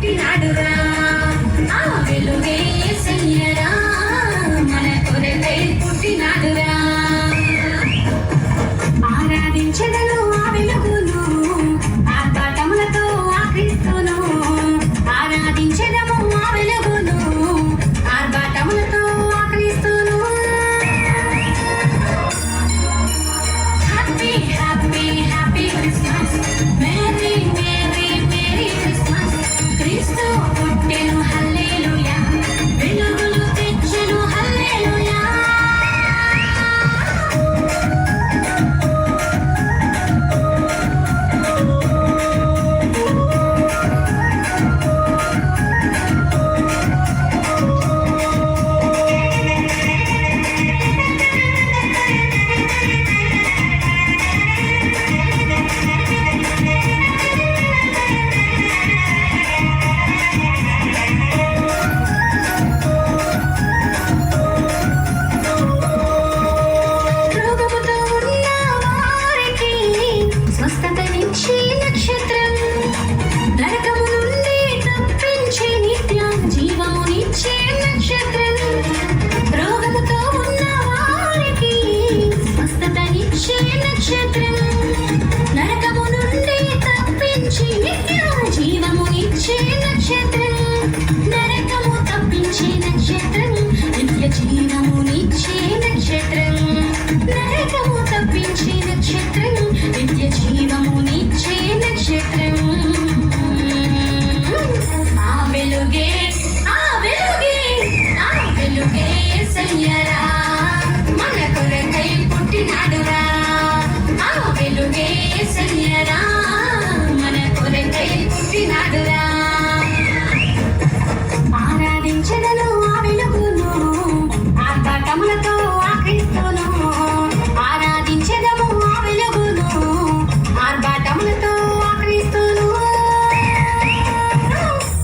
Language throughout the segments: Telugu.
పుట్టినాడురా ఆ వెలుగే యేసయ్యరా మన కొరకై పుట్టినాడురా ఆరాధించెదను ఆ వెలుగును ఆర్భాటములతో ఆ క్రీస్తును ఆరాధించెదము ఆ వెలుగును ఆర్భాటములతో ఆ క్రీస్తును happy happy happy Christmas merry merry merry Christmas క్రీస్తు పుట్టెను హల్లెలూయా వెలుగులు తెచ్చెను హల్లెలూయా రోగముతో ఉన్న వారికి స్వస్థతనిచ్చే నక్షత్రం నరకము నుండి తప్పించే నిత్య జీవమునిచ్చే నక్షత్రం రోగముతో ఉన్న వారికి స్వస్థతనిచ్చే నక్షత్రం నరకము నుండి తప్పించి నిత్య జీవమునిచ్చే నక్షత్రం నరకము తప్పించే నక్షత్రం నిత్య జీవమునిచ్చే నక్షత్రం నరకము తప్పించే నక్షత్రం నిత్య జీవమునిచ్చే నక్షత్రం ఆ వెలుగే ఆ వెలుగే ఆ వెలుగే యేసయ్యరా మన కొరకై పుట్టినాడురా ఆ వెలుగే యేసయ్యరా మన కొరకై పుట్టినాడురా ఆరాధించెదను ఆ వెలుగును ఆర్భాటములతో ఆ క్రీస్తును ఆరాధించెదము ఆ వెలుగును ఆర్భాటములతో ఆ క్రీస్తును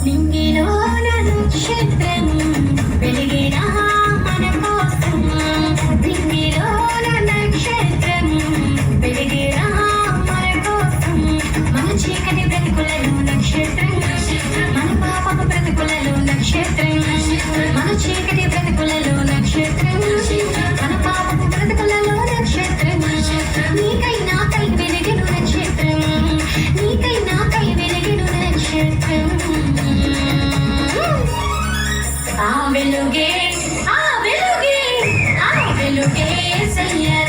నింగిలోన నక్షత్రం వెలిగినా మన కోసం నింగిలోన నక్షత్రం వెలిగినా మన కోసం మన చీకటి బ్రతుకులలో నక్షత్రం మన పాపపు బ్రతుకులలో నక్షత్రం మన చీకటి బ్రతుకులలో నక్షత్రం మన పాపపు బ్రతుకులలో నక్షత్రం నీకై నాకై వెలిగిన నక్షత్రం నీకై నాకై వెలిగిన నక్షత్రం ఆ వెలుగే ఆ వెలుగే ఆ వెలుగే యేసయ్యరా